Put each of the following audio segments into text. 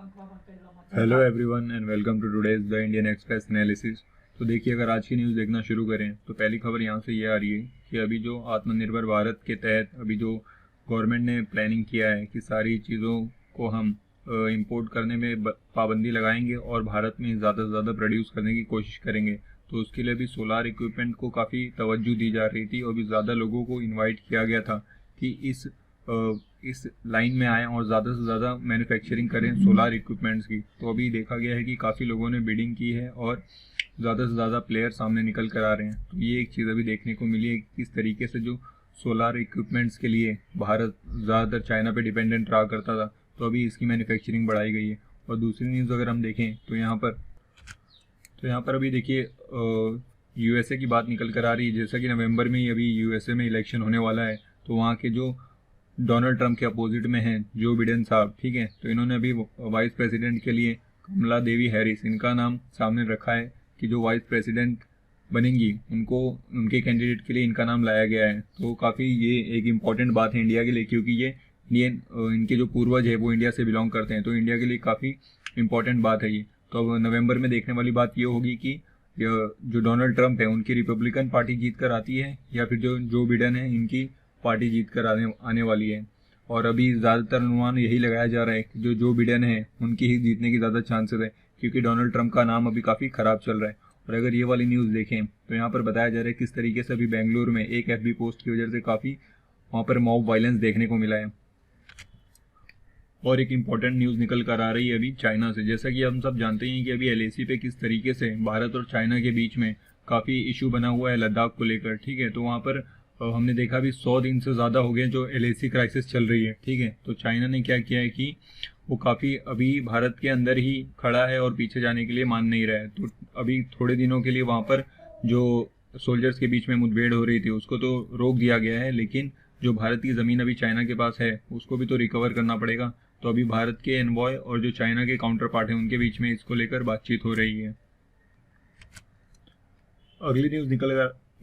Hello everyone and welcome to today's the Indian Express analysis. तो देखिए, अगर आज की न्यूज़ देखना शुरू करें तो पहली खबर यहाँ से ये आ रही है कि अभी जो आत्मनिर्भर भारत के तहत अभी जो गवर्नमेंट ने प्लानिंग किया है कि सारी चीज़ों को हम इंपोर्ट करने में पाबंदी लगाएंगे और भारत में ज़्यादा से ज़्यादा प्रोड्यूस करने की कोशिश करेंगे। तो उसके लिए भी सोलार इक्विपमेंट को काफ़ी तवज्जो दी जा रही थी और भी ज़्यादा लोगों को इन्वाइट किया गया था कि इस लाइन में आएँ और ज़्यादा से ज़्यादा मैन्युफैक्चरिंग करें सोलार इक्विपमेंट्स की। तो अभी देखा गया है कि काफ़ी लोगों ने बिडिंग की है और ज़्यादा से ज़्यादा प्लेयर सामने निकल कर आ रहे हैं। तो ये एक चीज़ अभी देखने को मिली है कि किस तरीके से जो सोलार इक्विपमेंट्स के लिए भारत ज़्यादातर चाइना पे डिपेंडेंट रहा करता था, तो अभी इसकी मैन्युफैक्चरिंग बढ़ाई गई है। और दूसरी न्यूज़ अगर हम देखें तो यहाँ पर अभी देखिए यूएसए की बात निकल कर आ रही है। जैसा कि नवंबर में ही अभी यूएसए में इलेक्शन होने वाला है, तो वहाँ के जो डोनाल्ड ट्रंप के अपोजिट में हैं जो बिडेन साहब, ठीक है, तो इन्होंने अभी वाइस प्रेसिडेंट के लिए कमला देवी हैरिस इनका नाम सामने रखा है कि जो वाइस प्रेसिडेंट बनेंगी उनको उनके कैंडिडेट के लिए इनका नाम लाया गया है। तो काफ़ी ये एक इम्पॉर्टेंट बात है इंडिया के लिए, क्योंकि ये इंडियन इनके जो पूर्वज है वो इंडिया से बिलोंग करते हैं, तो इंडिया के लिए काफ़ी इम्पॉर्टेंट बात है ये। तो अब नवंबर में देखने वाली बात ये होगी कि जो डोनाल्ड ट्रंप है उनकी रिपब्लिकन पार्टी जीत कर आती है या फिर जो बिडेन है इनकी पार्टी जीत कर आने वाली है। और अभी ज़्यादातर अनुमान यही लगाया जा रहा है कि जो बिडेन है उनकी ही जीतने की ज़्यादा चांसेस है, क्योंकि डोनाल्ड ट्रंप का नाम अभी काफ़ी ख़राब चल रहा है। और अगर ये वाली न्यूज़ देखें तो यहाँ पर बताया जा रहा है किस तरीके से अभी बेंगलुरु में एक एफबी पोस्ट की वजह से काफ़ी वहाँ पर मॉब वायलेंस देखने को मिला है। और एक इम्पॉर्टेंट न्यूज़ निकल कर आ रही है अभी चाइना से। जैसा कि हम सब जानते हैं कि अभी एलएसी पे किस तरीके से भारत और चाइना के बीच में काफ़ी इशू बना हुआ है लद्दाख को लेकर, ठीक है। तो वहाँ पर हमने देखा भी 100 दिन से ज़्यादा हो गए जो एलएसी क्राइसिस चल रही है, ठीक है। तो चाइना ने क्या किया है कि वो काफ़ी अभी भारत के अंदर ही खड़ा है और पीछे जाने के लिए मान नहीं रहा है। तो अभी थोड़े दिनों के लिए वहाँ पर जो सोल्जर्स के बीच में मुठभेड़ हो रही थी उसको तो रोक दिया गया है, लेकिन जो भारत की ज़मीन अभी चाइना के पास है उसको भी तो रिकवर करना पड़ेगा। तो अभी भारत के एनवॉय और जो चाइना के काउंटर पार्ट है उनके बीच में इसको लेकर बातचीत हो रही है। अगली न्यूज़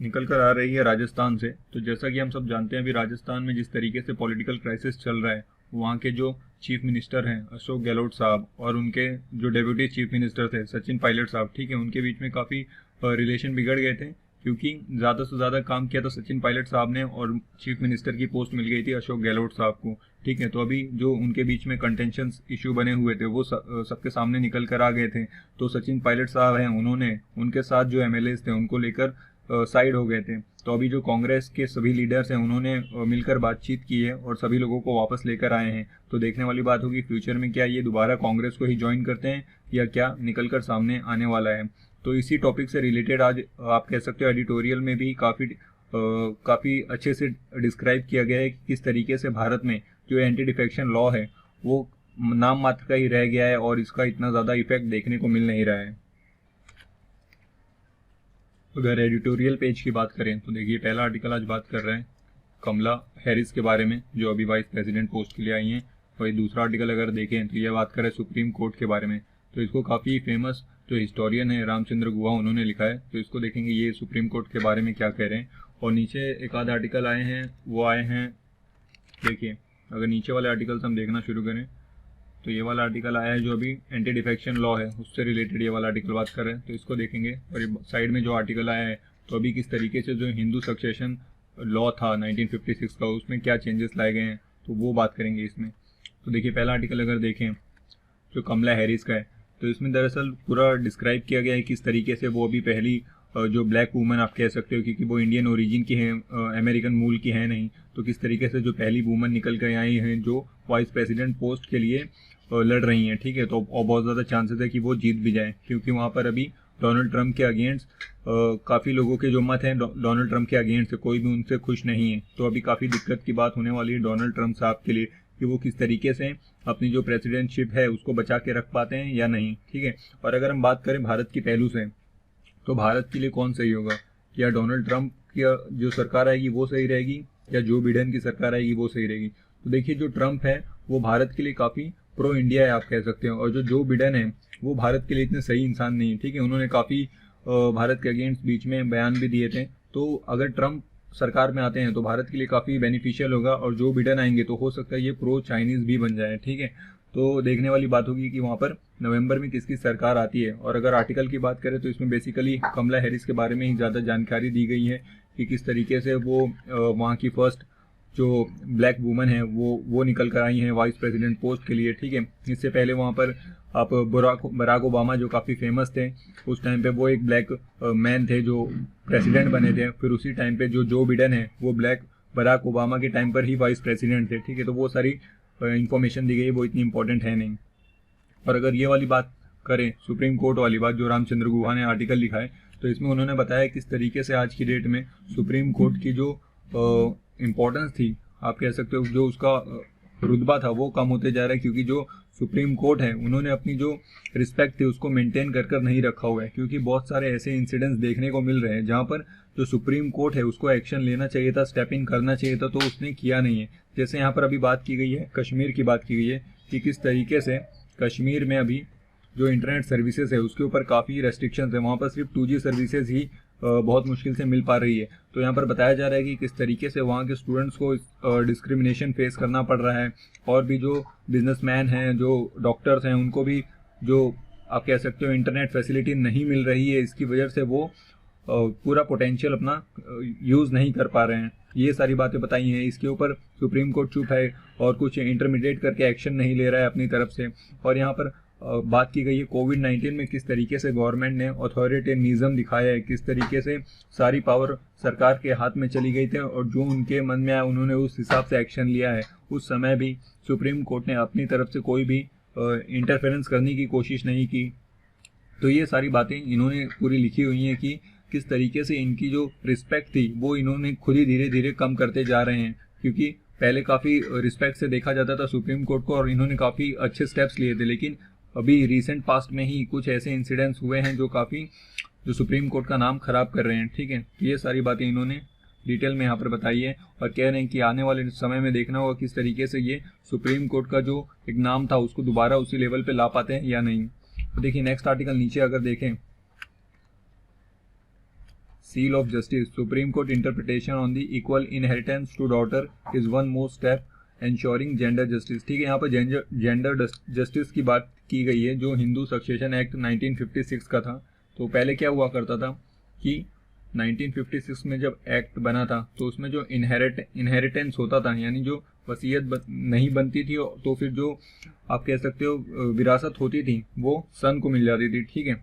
निकल कर आ रही है राजस्थान से। तो जैसा कि हम सब जानते हैं अभी राजस्थान में जिस तरीके से पॉलिटिकल क्राइसिस चल रहा है, वहाँ के जो चीफ मिनिस्टर हैं अशोक गहलोत साहब और उनके जो डेप्यूटी चीफ मिनिस्टर थे सचिन पायलट साहब, ठीक है, उनके बीच में काफ़ी रिलेशन बिगड़ गए थे, क्योंकि ज़्यादा से ज़्यादा काम किया था सचिन पायलट साहब ने और चीफ मिनिस्टर की पोस्ट मिल गई थी अशोक गहलोत साहब को, ठीक है। तो अभी जो उनके बीच में कंटेंशन इशू बने हुए थे वो सबके सामने निकल कर आ गए थे। तो सचिन पायलट साहब हैं, उन्होंने उनके साथ जो एमएलएस थे उनको लेकर साइड हो गए थे। तो अभी जो कांग्रेस के सभी लीडर्स हैं उन्होंने मिलकर बातचीत की है और सभी लोगों को वापस लेकर आए हैं। तो देखने वाली बात होगी फ्यूचर में क्या ये दोबारा कांग्रेस को ही ज्वाइन करते हैं या क्या निकल कर सामने आने वाला है। तो इसी टॉपिक से रिलेटेड आज आप कह सकते हो एडिटोरियल में भी काफ़ी अच्छे से डिस्क्राइब किया गया है कि किस तरीके से भारत में जो एंटी डिफेक्शन लॉ है वो नाम मात्र का ही रह गया है और इसका इतना ज़्यादा इफेक्ट देखने को मिल नहीं रहा है। अगर एडिटोरियल पेज की बात करें तो देखिए पहला आर्टिकल आज बात कर रहे हैं कमला हैरिस के बारे में जो अभी वाइस प्रेसिडेंट पोस्ट के लिए आई हैं। और दूसरा आर्टिकल अगर देखें तो यह बात कर रहे हैं सुप्रीम कोर्ट के बारे में। तो इसको काफ़ी फेमस जो हिस्टोरियन है रामचंद्र गुहा उन्होंने लिखा है। तो इसको देखेंगे ये सुप्रीम कोर्ट के बारे में क्या कह रहे हैं। और नीचे एक आध आर्टिकल आए हैं, वो आए हैं, देखिए अगर नीचे वाले आर्टिकल्स हम देखना शुरू करें तो ये वाला आर्टिकल आया है जो अभी एंटी डिफेक्शन लॉ है उससे रिलेटेड ये वाला आर्टिकल बात कर रहे हैं। तो इसको देखेंगे। और ये साइड में जो आर्टिकल आया है तो अभी किस तरीके से जो हिंदू सक्सेशन लॉ था 1956 का उसमें क्या चेंजेस लाए गए हैं तो वो बात करेंगे इसमें। तो देखिए पहला आर्टिकल अगर देखें जो कमला हैरिस का है तो इसमें दरअसल पूरा डिस्क्राइब किया गया है किस तरीके से वो अभी पहली जो ब्लैक वूमन आप कह सकते हो, क्योंकि वो इंडियन ओरिजिन की है, अमेरिकन मूल की है नहीं, तो किस तरीके से जो पहली वूमन निकल कर आई हैं जो वाइस प्रेसिडेंट पोस्ट के लिए लड़ रही हैं, ठीक है। तो और बहुत ज़्यादा चांसेस है कि वो जीत भी जाएं, क्योंकि वहाँ पर अभी डोनाल्ड ट्रंप के अगेंस्ट काफ़ी लोगों के जो मत हैं डोनाल्ड ट्रंप के अगेंस्ट से कोई भी उनसे खुश नहीं है। तो अभी काफ़ी दिक्कत की बात होने वाली है डोनाल्ड ट्रंप साहब के लिए कि वो किस तरीके से अपनी जो प्रेसिडेंटशिप है उसको बचा के रख पाते हैं या नहीं, ठीक है। और अगर हम बात करें भारत की पहलू से तो भारत के लिए कौन सही होगा, या डोनाल्ड ट्रंप की जो सरकार आएगी वो सही रहेगी या जो बिडेन की सरकार आएगी वो सही रहेगी। तो देखिए जो ट्रंप है वो भारत के लिए काफ़ी प्रो इंडिया है आप कह सकते हो, और जो बिडेन है वो भारत के लिए इतने सही इंसान नहीं है, ठीक है। उन्होंने काफ़ी भारत के अगेंस्ट बीच में बयान भी दिए थे। तो अगर ट्रंप सरकार में आते हैं तो भारत के लिए काफ़ी बेनिफिशियल होगा, और जो बिडेन आएंगे तो हो सकता है ये प्रो चाइनीज़ भी बन जाए, ठीक है। तो देखने वाली बात होगी कि वहाँ पर नवंबर में किसकी सरकार आती है। और अगर आर्टिकल की बात करें तो इसमें बेसिकली कमला हैरिस के बारे में ही ज़्यादा जानकारी दी गई है कि किस तरीके से वो वहाँ की फर्स्ट जो ब्लैक वुमन है वो निकल कर आई हैं वाइस प्रेसिडेंट पोस्ट के लिए, ठीक है। इससे पहले वहाँ पर आप बराक ओबामा जो काफ़ी फेमस थे उस टाइम पे, वो एक ब्लैक मैन थे जो प्रेसिडेंट बने थे। फिर उसी टाइम पे जो बिडेन है वो बराक ओबामा के टाइम पर ही वाइस प्रेसिडेंट थे, ठीक है। तो वो सारी इंफॉर्मेशन दी गई है, वो इतनी इंपॉर्टेंट है नहीं। और अगर ये वाली बात करें, सुप्रीम कोर्ट वाली बात, जो रामचंद्र गुहा ने आर्टिकल लिखा है, तो इसमें उन्होंने बताया किस तरीके से आज की डेट में सुप्रीम कोर्ट की जो इम्पोर्टेंस थी, आप कह सकते हो जो उसका रुतबा था वो कम होते जा रहा है, क्योंकि जो सुप्रीम कोर्ट है उन्होंने अपनी जो रिस्पेक्ट थी उसको मेंटेन कर नहीं रखा हुआ है। क्योंकि बहुत सारे ऐसे इंसिडेंट्स देखने को मिल रहे हैं जहाँ पर जो सुप्रीम कोर्ट है उसको एक्शन लेना चाहिए था, स्टेप इन करना चाहिए था, तो उसने किया नहीं है। जैसे यहाँ पर अभी बात की गई है, कश्मीर की बात की गई है कि किस तरीके से कश्मीर में अभी जो इंटरनेट सर्विसेज है उसके ऊपर काफ़ी रेस्ट्रिक्शंस है। वहाँ पर सिर्फ 2G सर्विसेज ही बहुत मुश्किल से मिल पा रही है। तो यहाँ पर बताया जा रहा है कि किस तरीके से वहाँ के स्टूडेंट्स को डिस्क्रिमिनेशन फेस करना पड़ रहा है। और भी जो बिजनेसमैन हैं, जो डॉक्टर्स हैं, उनको भी जो आप कह सकते हो इंटरनेट फैसिलिटी नहीं मिल रही है, इसकी वजह से वो पूरा पोटेंशियल अपना यूज़ नहीं कर पा रहे हैं। ये सारी बातें बताई हैं। इसके ऊपर सुप्रीम कोर्ट चुप है और कुछ इंटरमीडिएट करके एक्शन नहीं ले रहा है अपनी तरफ से। और यहाँ पर बात की गई है कोविड-19 में किस तरीके से गवर्नमेंट ने अथॉरिटेरिज्म दिखाया है, किस तरीके से सारी पावर सरकार के हाथ में चली गई थी और जो उनके मन में आया उन्होंने उस हिसाब से एक्शन लिया है। उस समय भी सुप्रीम कोर्ट ने अपनी तरफ से कोई भी इंटरफेरेंस करने की कोशिश नहीं की। तो ये सारी बातें इन्होंने पूरी लिखी हुई हैं कि किस तरीके से इनकी जो रिस्पेक्ट थी वो इन्होंने खुद ही धीरे धीरे कम करते जा रहे हैं। क्योंकि पहले काफ़ी रिस्पेक्ट से देखा जाता था सुप्रीम कोर्ट को और इन्होंने काफ़ी अच्छे स्टेप्स लिए थे, लेकिन अभी रिसेंट पास्ट में ही कुछ ऐसे इंसिडेंट्स हुए हैं जो सुप्रीम कोर्ट का नाम खराब कर रहे हैं, ठीक है। तो ये सारी बातें इन्होंने डिटेल में यहाँ पर बताई है और कह रहे हैं कि आने वाले समय में देखना होगा किस तरीके से ये सुप्रीम कोर्ट का जो एक नाम था उसको दोबारा उसी लेवल पे ला पाते हैं या नहीं। तो देखिए नेक्स्ट आर्टिकल नीचे अगर देखें, seal of justice, Supreme Court interpretation on the equal inheritance to daughter is one more step ensuring gender justice, ठीक है। यहाँ पर जेंडर जस्टिस की बात की गई है जो हिंदू सक्सेशन एक्ट 1956 का था। तो पहले क्या हुआ करता था कि 1956 में जब एक्ट बना था तो उसमें जो इनहेरिटेंस होता था, यानी जो वसीयत नहीं बनती थी, तो फिर जो आप कह सकते हो विरासत होती थी वो सन को मिल जाती थी, ठीक है।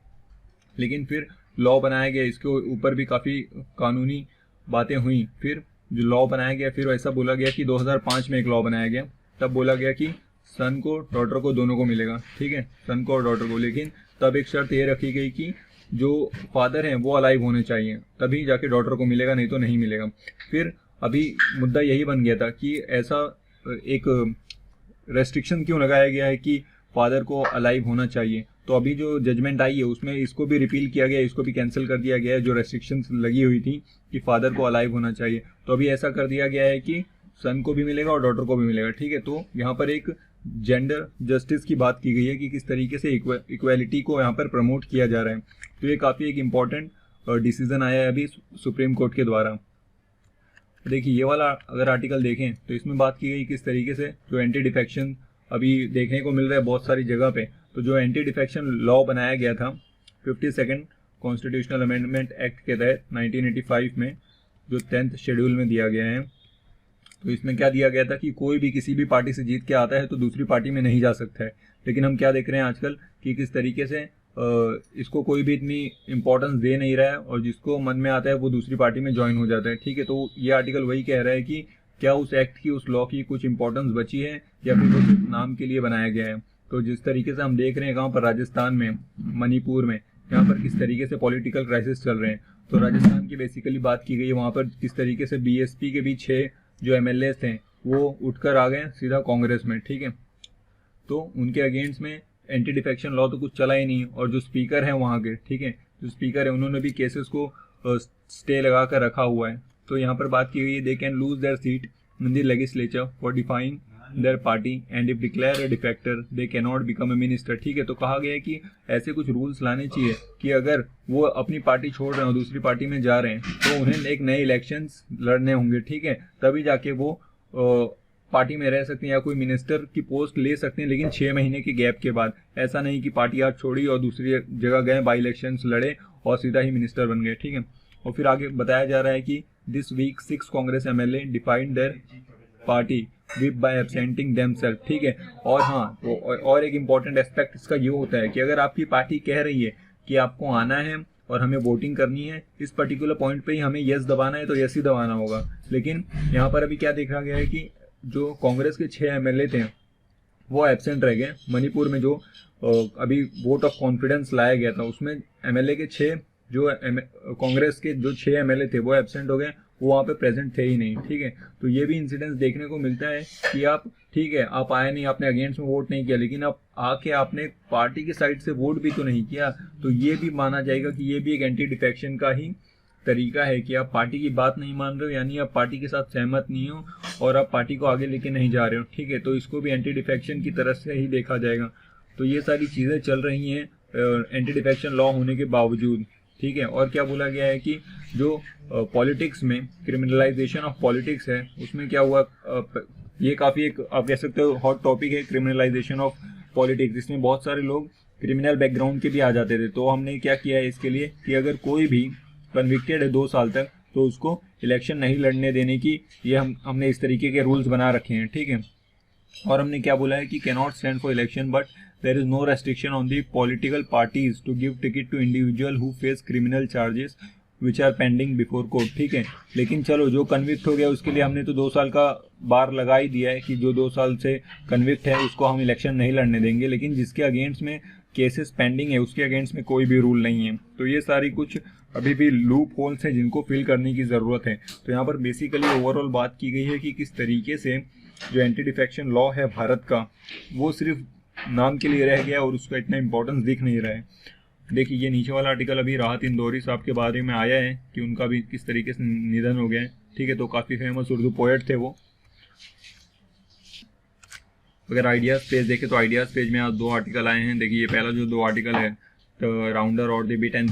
लेकिन फिर लॉ बनाया गया, इसके ऊपर भी काफ़ी कानूनी बातें हुई। फिर जो लॉ बनाया गया, फिर ऐसा बोला गया कि 2005 में एक लॉ बनाया गया, तब बोला गया कि सन को डॉटर को दोनों को मिलेगा, ठीक है, सन को और डॉटर को। लेकिन तब एक शर्त ये रखी गई कि जो फादर हैं वो अलाइव होने चाहिए, तभी जाके डॉटर को मिलेगा, नहीं तो नहीं मिलेगा। फिर अभी मुद्दा यही बन गया था कि ऐसा एक रेस्ट्रिक्शन क्यों लगाया गया है कि फादर को अलाइव होना चाहिए। तो अभी जो जजमेंट आई है उसमें इसको भी रिपील किया गया, इसको भी कैंसिल कर दिया गया है, जो रेस्ट्रिक्शंस लगी हुई थी कि फादर को अलाइव होना चाहिए। तो अभी ऐसा कर दिया गया है कि सन को भी मिलेगा और डॉटर को भी मिलेगा, ठीक है। तो यहाँ पर एक जेंडर जस्टिस की बात की गई है कि किस तरीके से इक्वालिटी को यहाँ पर प्रमोट किया जा रहा है। तो ये काफ़ी एक इम्पॉर्टेंट डिसीजन आया है अभी सुप्रीम कोर्ट के द्वारा। देखिए ये वाला अगर आर्टिकल देखें तो इसमें बात की गई किस तरीके से जो एंटी डिफेक्शन अभी देखने को मिल रहा है बहुत सारी जगह पे। तो जो एंटी डिफेक्शन लॉ बनाया गया था 52nd कॉन्स्टिट्यूशनल अमेंडमेंट एक्ट के तहत 1985 में, जो 10th शेड्यूल में दिया गया है, तो इसमें क्या दिया गया था कि कोई भी किसी भी पार्टी से जीत के आता है तो दूसरी पार्टी में नहीं जा सकता है। लेकिन हम क्या देख रहे हैं आजकल कि किस तरीके से इसको कोई भी इतनी इंपॉर्टेंस दे नहीं रहा है और जिसको मन में आता है वो दूसरी पार्टी में ज्वाइन हो जाता है, ठीक है। तो ये आर्टिकल वही कह रहा है कि क्या उस एक्ट की, उस लॉ की कुछ इंपॉर्टेंस बची है या फिर वो सिर्फ नाम के लिए बनाया गया है। तो जिस तरीके से हम देख रहे हैं कहाँ पर, राजस्थान में, मणिपुर में, यहाँ पर किस तरीके से पॉलिटिकल क्राइसिस चल रहे हैं। तो राजस्थान की बेसिकली बात की गई है, वहाँ पर किस तरीके से बीएसपी के भी 6 जो एमएलए थे वो उठकर आ गए सीधा कांग्रेस में, ठीक है। तो उनके अगेंस्ट में एंटी डिफेक्शन लॉ तो कुछ चला ही नहीं। और जो स्पीकर हैं वहाँ के, ठीक है, जो स्पीकर है उन्होंने भी केसेस को स्टे लगा कर रखा हुआ है। तो यहाँ पर बात की गई है they can lose their seat in the legislature for defying there party and if declare a डिफेक्टर they can not become a minister, ठीक है। तो कहा गया है कि ऐसे कुछ रूल्स लाने चाहिए कि अगर वो अपनी पार्टी छोड़ रहे हैं और दूसरी पार्टी में जा रहे हैं तो उन्हें एक नए इलेक्शंस लड़ने होंगे, ठीक है, तभी जाके वो पार्टी में रह सकते हैं या कोई मिनिस्टर की पोस्ट ले सकते हैं, लेकिन 6 महीने के गैप के बाद। ऐसा नहीं कि पार्टी आज छोड़ी और दूसरी जगह गए, बाई इलेक्शंस लड़े और सीधा ही मिनिस्टर बन गए, ठीक है। और फिर आगे बताया जा रहा है कि this week 6 Congress MLA defined their party whip by absenting themselves, ठीक है। और हाँ, तो और एक इम्पॉर्टेंट एस्पेक्ट इसका ये होता है कि अगर आपकी पार्टी कह रही है कि आपको आना है और हमें वोटिंग करनी है, इस पर्टिकुलर पॉइंट पे ही हमें यस दबाना है तो यस ही दबाना होगा। लेकिन यहाँ पर अभी क्या देखा गया है कि जो कांग्रेस के 6 MLA थे वो एब्सेंट रह गए। मणिपुर में जो अभी वोट ऑफ कॉन्फिडेंस लाया गया था उसमें MLA के 6 जो कांग्रेस के जो 6 MLA थे वो एब्सेंट हो गए, वो वहाँ पे प्रेजेंट थे ही नहीं, ठीक है। तो ये भी इंसिडेंस देखने को मिलता है कि आप ठीक है, आप आए नहीं, आपने अगेंस्ट में वोट नहीं किया, लेकिन आप आके आपने पार्टी की साइड से वोट भी तो नहीं किया। तो ये भी माना जाएगा कि ये भी एक एंटी डिफेक्शन का ही तरीका है कि आप पार्टी की बात नहीं मान रहे हो, यानी आप पार्टी के साथ सहमत नहीं हो और आप पार्टी को आगे लेके नहीं जा रहे हो, ठीक है। तो इसको भी एंटी डिफेक्शन की तरफ से ही देखा जाएगा। तो ये सारी चीज़ें चल रही हैं एंटी डिफेक्शन लॉ होने के बावजूद, ठीक है। और क्या बोला गया है कि जो पॉलिटिक्स में क्रिमिनलाइजेशन ऑफ पॉलिटिक्स है उसमें क्या हुआ, ये काफ़ी एक आप कह सकते हो हॉट टॉपिक है, क्रिमिनलाइजेशन ऑफ पॉलिटिक्स। इसमें बहुत सारे लोग क्रिमिनल बैकग्राउंड के भी आ जाते थे। तो हमने क्या किया है इसके लिए कि अगर कोई भी कन्विक्टेड है 2 साल तक तो उसको इलेक्शन नहीं लड़ने देने की ये हमने इस तरीके के रूल्स बना रखे हैं, ठीक है। और हमने क्या बोला है कि cannot stand for election but there is no restriction on the political parties to give ticket to individual who face criminal charges which are pending before court, ठीक है। लेकिन चलो जो कन्विक्ट हो गया उसके लिए हमने तो 2 साल का बार लगा ही दिया है कि जो 2 साल से कन्विक्ट है उसको हम इलेक्शन नहीं लड़ने देंगे, लेकिन जिसके अगेंस्ट में केसेस पेंडिंग है उसके अगेंस्ट में कोई भी रूल नहीं है। तो ये सारी कुछ अभी भी लूप होल्स हैं जिनको फिल करने की ज़रूरत है। तो यहाँ पर बेसिकली ओवरऑल बात की गई है कि किस तरीके से जो एंटी डिफेक्शन लॉ है भारत का वो सिर्फ नाम के लिए रह गया और उसका इतना इंपॉर्टेंस दिख नहीं रहा है। देखिए ये नीचे वाला आर्टिकल अभी राहत इंदौरी साहब के बारे में आया है कि उनका भी किस तरीके से निधन हो गया है, ठीक है। तो काफ़ी फेमस उर्दू पोएट थे वो। अगर आइडियाज़ पेज देखें तो आइडियाज़ पेज में आज 2 आर्टिकल आए हैं। देखिए ये पहला जो 2 आर्टिकल है तो राउंडर और the bit and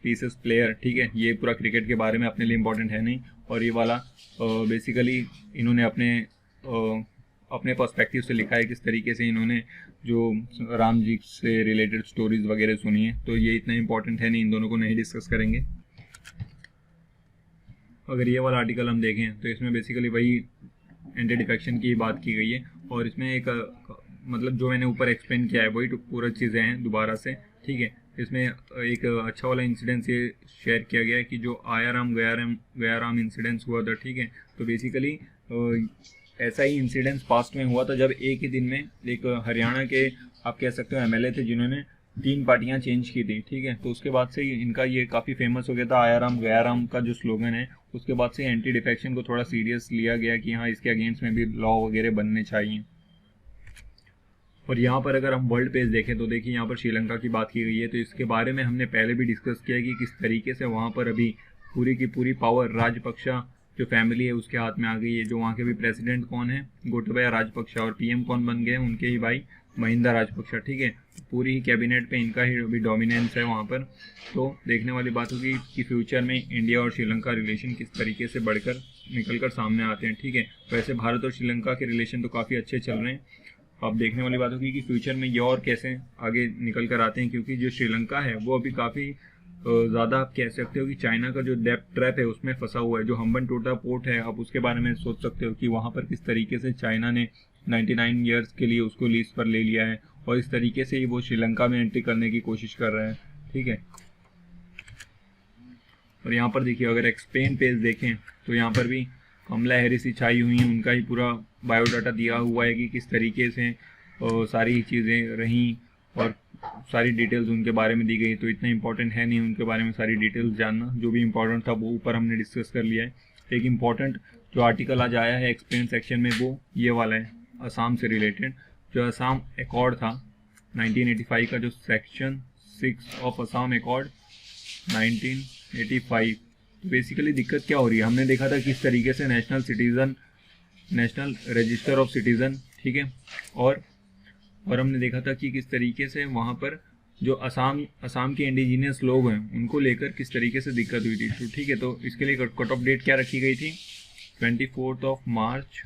pieces player, ठीक है। ये पूरा क्रिकेट के बारे में अपने लिए इंपॉर्टेंट है नहीं। और ये वाला बेसिकली इन्होंने अपने पर्सपेक्टिव से लिखा है किस तरीके से इन्होंने जो राम जी से रिलेटेड स्टोरीज वगैरह सुनी है। तो ये इतना इंपॉर्टेंट है नहीं, इन दोनों को नहीं डिस्कस करेंगे। अगर ये वाला आर्टिकल हम देखें तो इसमें बेसिकली वही एंटी डिफेक्शन की बात की गई है और इसमें एक मतलब जो मैंने ऊपर एक्सप्लेन किया है वही पूरा चीज़ें हैं दोबारा से, ठीक है। इसमें एक अच्छा वाला इंसिडेंस ये शेयर किया गया है कि जो गयाराम इंसिडेंस हुआ था, ठीक है। तो बेसिकली ऐसा ही इंसिडेंस पास्ट में हुआ था जब एक ही दिन में एक हरियाणा के आप कह सकते हो MLA थे जिन्होंने 3 पार्टियां चेंज की थी, ठीक है। तो उसके बाद से इनका ये काफ़ी फेमस हो गया था आयाराम गयाराम का जो स्लोगन है। उसके बाद से एंटी डिफेक्शन को थोड़ा सीरियस लिया गया कि हाँ इसके अगेंस्ट में भी लॉ वगैरह बनने चाहिए। और यहाँ पर अगर हम वर्ल्ड पेज देखें तो देखिए यहाँ पर श्रीलंका की बात की गई है। तो इसके बारे में हमने पहले भी डिस्कस किया कि किस तरीके से वहाँ पर अभी पूरी की पूरी पावर राजपक्षा जो फैमिली है उसके हाथ में आ गई है। जो वहाँ के भी प्रेसिडेंट कौन है, गोटाबाया राजपक्षा, और PM कौन बन गए, उनके ही भाई महिंदा राजपक्षा, ठीक है। पूरी ही कैबिनेट पे इनका ही अभी डोमिनेंस है वहाँ पर। तो देखने वाली बात होगी कि फ्यूचर में इंडिया और श्रीलंका रिलेशन किस तरीके से बढ़कर निकल कर सामने आते हैं, ठीक है। वैसे भारत और श्रीलंका के रिलेशन तो काफ़ी अच्छे चल रहे हैं। अब देखने वाली बात होगी कि फ्यूचर में ये और कैसे आगे निकल कर आते हैं, क्योंकि जो श्रीलंका है वो अभी काफ़ी ज़्यादा आप कह सकते हो कि चाइना का जो डेप्थ ट्रैप है उसमें फंसा हुआ है। जो हम्बनटोटा पोर्ट है आप उसके बारे में सोच सकते हो कि वहाँ पर किस तरीके से चाइना ने 99 ईयर्स के लिए उसको लीज पर ले लिया है और इस तरीके से ही वो श्रीलंका में एंट्री करने की कोशिश कर रहे हैं, ठीक है। और यहाँ पर देखिए अगर एक्सप्लेन पेज देखें तो यहाँ पर भी कमला हैरिस ही छाई हुई हैं, उनका ही पूरा बायोडाटा दिया हुआ है कि किस तरीके से सारी चीज़ें रहीं और सारी डिटेल्स उनके बारे में दी गई। तो इतना इंपॉर्टेंट है नहीं उनके बारे में सारी डिटेल्स जानना, जो भी इंपॉर्टेंट था वो ऊपर हमने डिस्कस कर लिया है। एक इम्पॉर्टेंट जो आर्टिकल आज आया है एक्सप्लेन सेक्शन में वो ये वाला है असम से रिलेटेड। जो असम एकॉर्ड था 1985 का, जो सेक्शन 6 ऑफ असम एकॉर्ड 1985। तो बेसिकली दिक्कत क्या हो रही है, हमने देखा था किस तरीके से नेशनल रजिस्टर ऑफ सिटीज़न, ठीक है। और हमने देखा था कि किस तरीके से वहाँ पर जो असम के इंडिजिनियस लोग हैं उनको लेकर किस तरीके से दिक्कत हुई थी, तो ठीक है। तो इसके लिए कट ऑफ डेट क्या रखी गई थी, 24 मार्च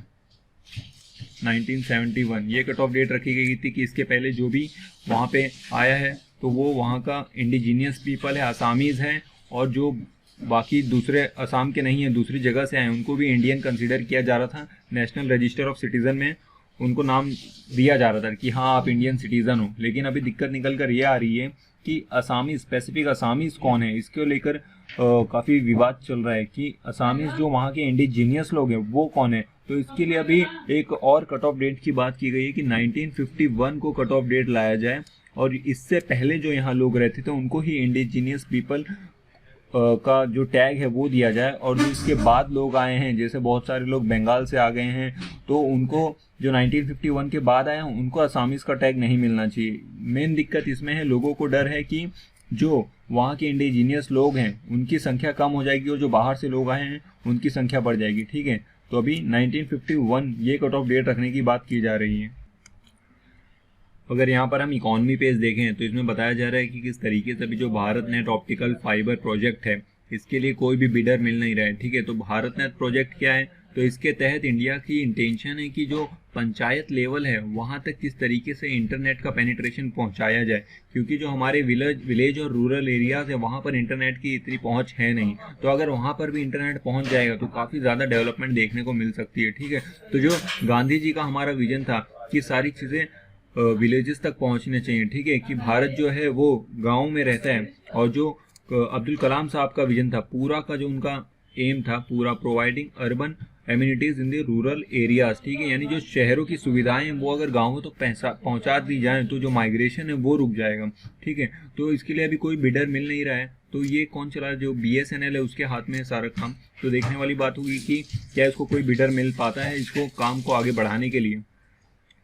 1971 ये कट ऑफ डेट रखी गई थी कि इसके पहले जो भी वहाँ पे आया है तो वो वहाँ का इंडिजीनियस पीपल है, आसामीज़ हैं, और जो बाकी दूसरे असम के नहीं हैं, दूसरी जगह से आए, उनको भी इंडियन कंसीडर किया जा रहा था। नेशनल रजिस्टर ऑफ सिटीज़न में उनको नाम दिया जा रहा था कि हाँ आप इंडियन सिटीज़न हो। लेकिन अभी दिक्कत निकल कर ये आ रही है कि असामीज़, स्पेसिफिक असामीज़ कौन है, इसको लेकर काफ़ी विवाद चल रहा है कि असामीज़ जो वहाँ के इंडिजीनियस लोग हैं वो कौन है। तो इसके लिए अभी एक और कट ऑफ डेट की बात की गई है कि 1951 को कट ऑफ डेट लाया जाए, और इससे पहले जो यहाँ लोग रहते थे उनको ही इंडिजीनियस पीपल का जो टैग है वो दिया जाए, और जो इसके बाद लोग आए हैं, जैसे बहुत सारे लोग बंगाल से आ गए हैं, तो उनको जो 1951 के बाद आए हैं उनको असामीज़ का टैग नहीं मिलना चाहिए। मेन दिक्कत इसमें है, लोगों को डर है कि जो वहाँ के इंडिजीनियस लोग हैं उनकी संख्या कम हो जाएगी और जो बाहर से लोग आए हैं उनकी संख्या बढ़ जाएगी। ठीक है, तो अभी 1951 ये कट ऑफ डेट रखने की बात की जा रही है। अगर यहाँ पर हम इकॉनमी पेज देखें तो इसमें बताया जा रहा है कि किस तरीके से अभी जो Bharat net optical fibre project है इसके लिए कोई भी बिडर मिल नहीं रहा है। ठीक है, तो भारत नेट प्रोजेक्ट क्या है, तो इसके तहत इंडिया की इंटेंशन है कि जो पंचायत लेवल है वहाँ तक किस तरीके से इंटरनेट का पेनिट्रेशन पहुँचाया जाए, क्योंकि जो हमारे विलेज और रूरल एरियाज है वहाँ पर इंटरनेट की इतनी पहुँच है नहीं। तो अगर वहाँ पर भी इंटरनेट पहुँच जाएगा तो काफ़ी ज़्यादा डेवलपमेंट देखने को मिल सकती है। ठीक है, तो जो गांधी जी का हमारा विजन था कि सारी चीज़ें विलेजेस तक पहुंचने चाहिए। ठीक है, कि भारत जो है वो गांव में रहता है, और जो अब्दुल कलाम साहब का विजन था पूरा का जो उनका एम था पूरा, providing urban amenities in the rural areas. ठीक है, यानी जो शहरों की सुविधाएं हैं वो अगर गाँवों तक पहुंचा दी जाएं तो जो माइग्रेशन है वो रुक जाएगा। ठीक है, तो इसके लिए अभी कोई बिडर मिल नहीं रहा है, तो ये कौन चला, जो BSNL है उसके हाथ में है सारा काम। तो देखने वाली बात होगी कि क्या इसको कोई बिडर मिल पाता है इसको काम को आगे बढ़ाने के लिए,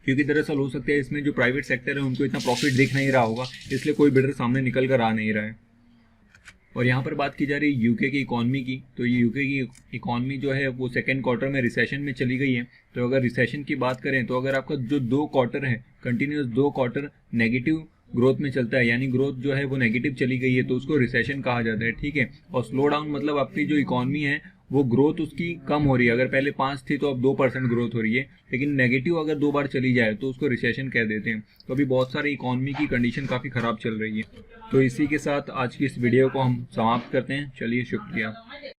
क्योंकि दरअसल हो सकता है इसमें जो प्राइवेट सेक्टर है उनको इतना प्रॉफिट दिख नहीं रहा होगा, इसलिए कोई बिडर सामने निकल कर आ नहीं रहा है। और यहाँ पर बात की जा रही है यूके की इकॉनमी की, तो ये यूके की इकॉनमी जो है वो सेकेंड क्वार्टर में रिसेशन में चली गई है। तो अगर रिसेशन की बात करें तो अगर आपका जो 2 क्वार्टर है कंटिन्यूस 2 क्वार्टर नेगेटिव ग्रोथ में चलता है, यानी ग्रोथ जो है वो नेगेटिव चली गई है, तो उसको रिसेशन कहा जाता है। ठीक है, और स्लो डाउन मतलब अपनी जो इकॉनमी है वो ग्रोथ उसकी कम हो रही है। अगर पहले 5 थी तो अब 2% ग्रोथ हो रही है, लेकिन नेगेटिव अगर 2 बार चली जाए तो उसको रिसेशन कह देते हैं। तो अभी बहुत सारी इकॉनमी की कंडीशन काफ़ी ख़राब चल रही है। तो इसी के साथ आज की इस वीडियो को हम समाप्त करते हैं। चलिए, शुक्रिया।